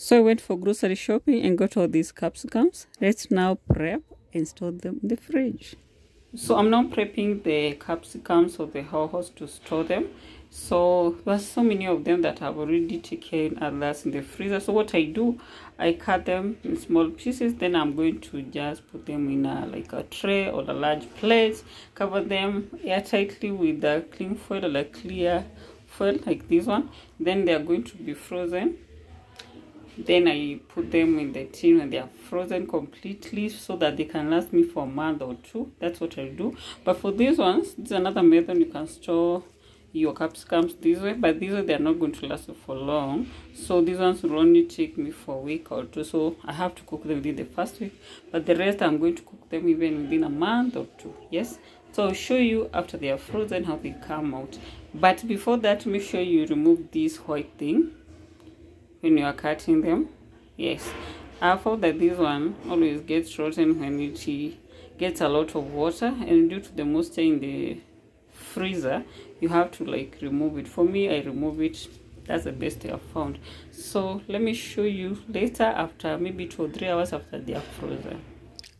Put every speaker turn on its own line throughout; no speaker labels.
So I went for grocery shopping and got all these capsicums. Let's now prep and store them in the fridge. So I'm now prepping the capsicums or the hohos to store them. So there's so many of them that I've already taken others in the freezer. So what I do, I cut them in small pieces. Then I'm going to just put them in like a tray or a large plate. Cover them airtightly with a cling foil or a clear foil like this one. Then they are going to be frozen. Then I put them in the tin when they are frozen completely so that they can last me for a month or two. That's what I do. But for these ones, this is another method. You can store your capsicums this way, but these way they're not going to last for long. So these ones will only take me for a week or two. So I have to cook them within the first week, but the rest I'm going to cook them even within a month or two. Yes. So I'll show you after they are frozen how they come out. But before that, make sure you remove this white thing when you are cutting them. Yes, I found that this one always gets rotten when it gets a lot of water, and due to the moisture in the freezer, you have to like remove it. For me, I remove it. That's the best I have found. So let me show you later, after maybe 2 or 3 hours after they are frozen.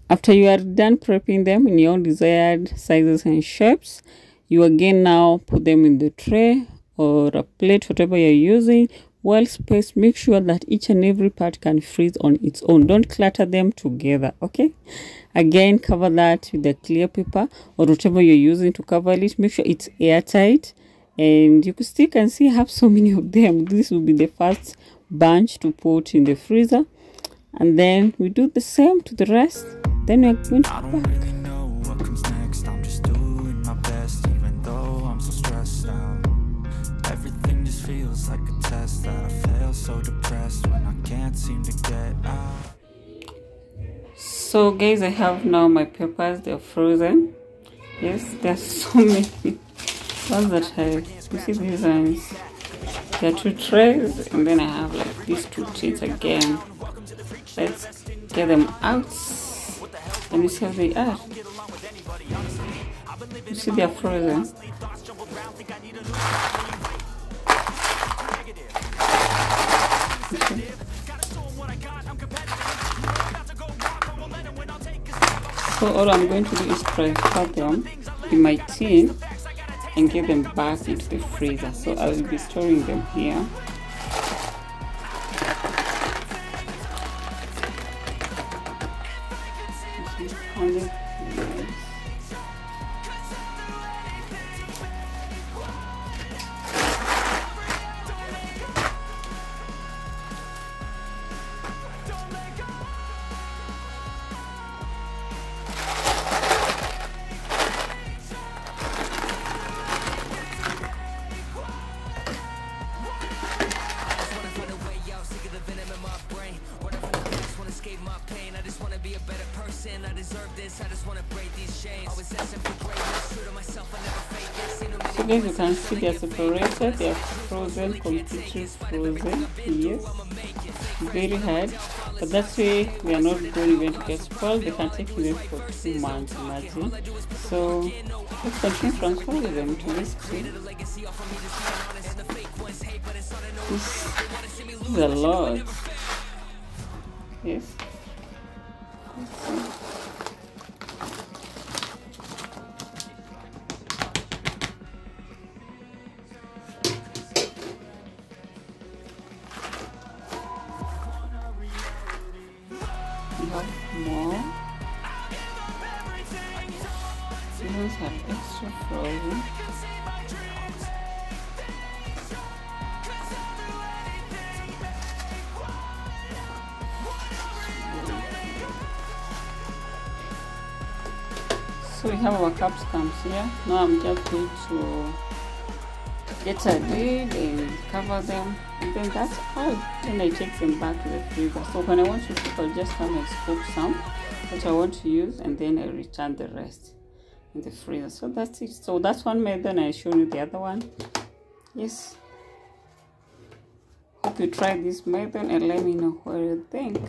After you are done prepping them in your desired sizes and shapes, you again now put them in the tray or a plate, whatever you're using. Well spaced, make sure that each and every part can freeze on its own. Don't clutter them together, okay? Again, cover that with a clear paper or whatever you're using to cover it. Make sure it's airtight, and you still can see I have so many of them. This will be the first bunch to put in the freezer, and then we do the same to the rest. Then we're going to pack.
Feels like a test that I fail, so depressed when I can't seem to get out.
So guys, I have now my peppers. They're frozen. Yes, there's so many ones that you see these ones. There are 2 trays, and then I have like these 2 trays again. Let's get them out and you see how they are. You see they are frozen. So all I'm going to do is transfer them in my tin and get them back into the freezer. So I will be storing them here. So guys, you can see they are separated. They are frozen, completely frozen. Yes, very hard, but that way they are not going even to get spoiled. They can take them for 2 months, imagine. So let's continue transferring them to this tree. This is a lot. Yes. More. These ones have extra frozen. So we have our capsicums here. Now I'm just going to get a lid and cover them, and then that's all. Then I take them back to the freezer. So when I want to cook, I'll just come and scoop some which I want to use, and then I return the rest in the freezer. So that's it. So that's one method. I showed you the other one. Yes, hope you try this method and let me know what you think.